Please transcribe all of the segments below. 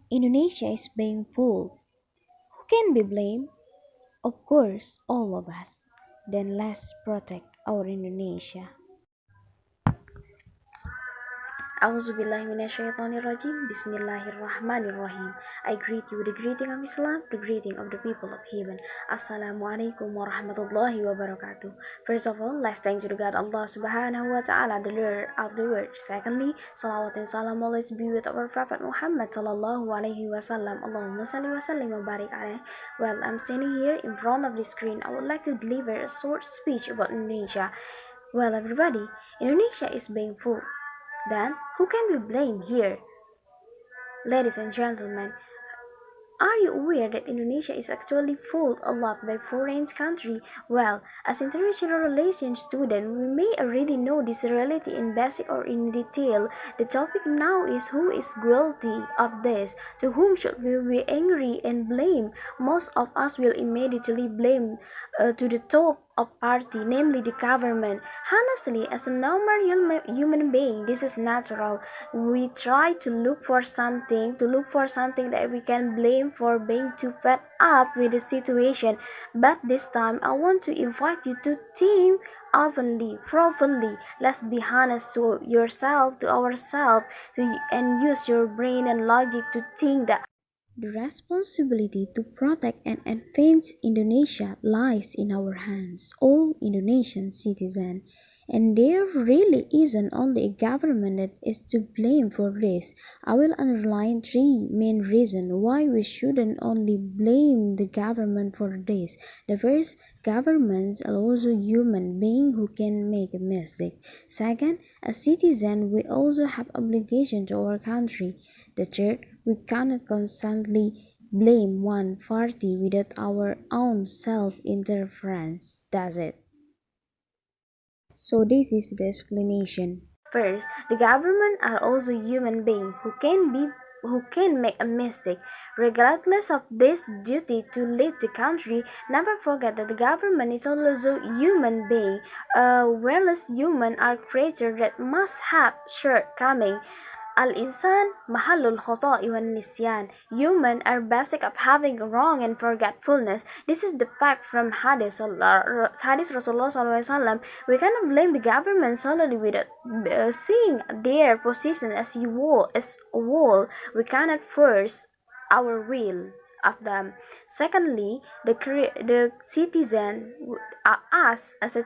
Indonesia is being fooled. Who can be blamed? Of course, all of us. Then let's protect our Indonesia. Auzubillahiminasyaitonirrajim. Bismillahirrahmanirrahim. I greet you with the greeting of Islam, the greeting of the people of heaven. Assalamualaikum warahmatullahi wabarakatuh. First of all, let's thank to the God Allah subhanahu wa ta'ala, the Lord of the world. Secondly, salawat and salam always be with our Prophet Muhammad sallallahu alaihi wasallam. Allahumma salli wa sallim wa barik alaih. While I'm standing here in front of the screen, I would like to deliver a short speech about Indonesia. Well, everybody, Indonesia is being fooled. Then, who can be blamed here? Ladies and gentlemen, are you aware that Indonesia is actually fooled a lot by foreign country? Well, as international relations student, we may already know this reality in basic or in detail. The topic now is who is guilty of this? To whom should we be angry and blame? Most of us will immediately blame to the top of party, namely the government. Honestly, as a normal human being, this is natural. We try to look for something that we can blame for being too fed up with the situation. But this time, I want to invite you to think openly, properly. Let's be honest to yourself, to ourselves, and use your brain and logic to think that the responsibility to protect and advance Indonesia lies in our hands, all Indonesian citizens. And there really isn't only a government that is to blame for this. I will underline three main reasons why we shouldn't only blame the government for this. The first, governments are also human beings who can make a mistake. Second, as citizen, we also have obligation to our country. The third, we cannot constantly blame one party without our own self-interference. That's it. So this is the explanation. First, the government are also human beings who can make a mistake. Regardless of this duty to lead the country, never forget that the government is also human being. Whereas human are creatures that must have shortcomings. Al-insan mahallul khota'i wan nisyan. Human are basic of having wrong and forgetfulness. This is the fact from Hadith Rasulullah SAW. We cannot blame the government solely without seeing their position as a whole. We cannot force our will of them. Secondly, the citizen, us as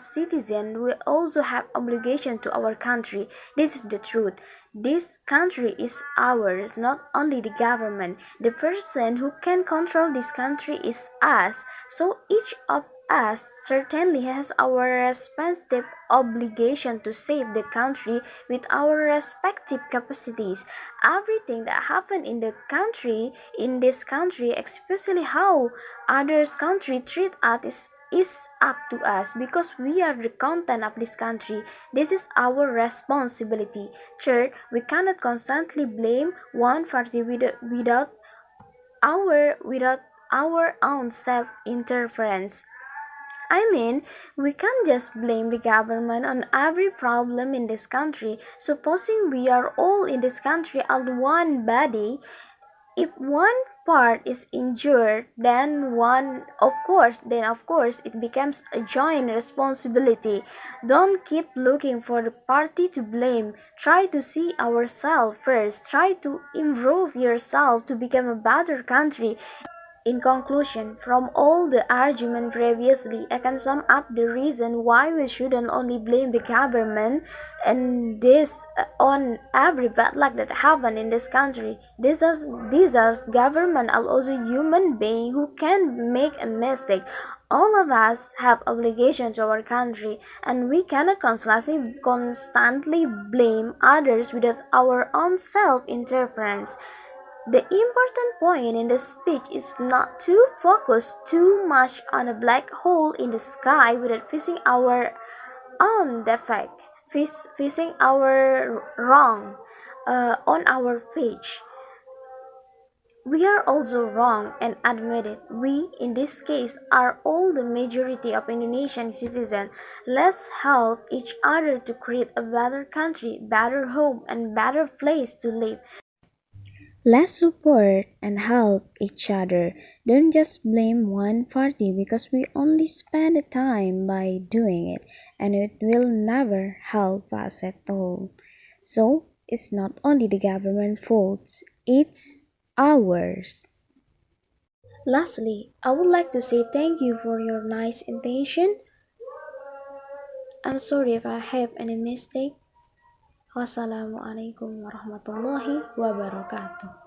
citizen, we also have obligation to our country. This is the truth. This country is ours, not only the government. The person who can control this country is us. So each of us certainly has our respective obligation to save the country with our respective capacities. Everything that happened in this country, especially how others country treat us is up to us because we are the content of this country. This is our responsibility. Third, we cannot constantly blame one party without our own self-interference. I mean, we can't just blame the government on every problem in this country. Supposing we are all in this country on one body, if one part is injured, then of course it becomes a joint responsibility. Don't keep looking for the party to blame. Try to see ourselves first. Try to improve yourself to become a better country. In conclusion, from all the argument previously, I can sum up the reason why we shouldn't only blame the government and this on every bad luck that happened in this country. These are government are also human beings who can make a mistake. All of us have obligation to our country, and we cannot constantly blame others without our own self-interference. The important point in the speech is not to focus too much on a black hole in the sky without facing our own defect, facing our wrong on our page. We are also wrong and admit it. We, in this case, are all the majority of Indonesian citizens. Let's help each other to create a better country, better home, and better place to live. Let's support and help each other. Don't just blame one party because we only spend the time by doing it and it will never help us at all. So, it's not only the government faults, it's ours. Lastly, I would like to say thank you for your nice intention. I'm sorry if I have any mistake. Wassalamualaikum warahmatullahi wabarakatuh.